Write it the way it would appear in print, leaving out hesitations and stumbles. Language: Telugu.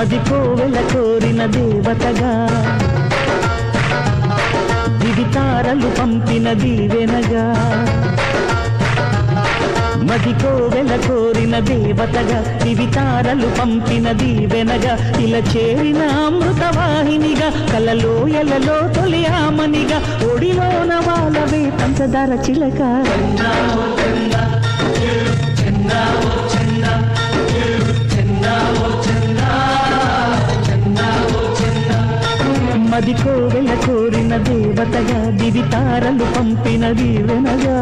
మది కోవెల కోరిన దేవతగా దివితారలు పంపిన దీవెనగా మది కోవెల కోరిన దేవతగా దివితారలు పంపిన దీవెనగా ఇలా చేరిన అమృతవాహినిగా కలలోయలలో తొలి ఆమనిగా ఒడిలోన వాళ్ళవే పంచదార చిలక మది కోవెల కోరిన దేవతగా దివితారలు పంపిన దీవెనగా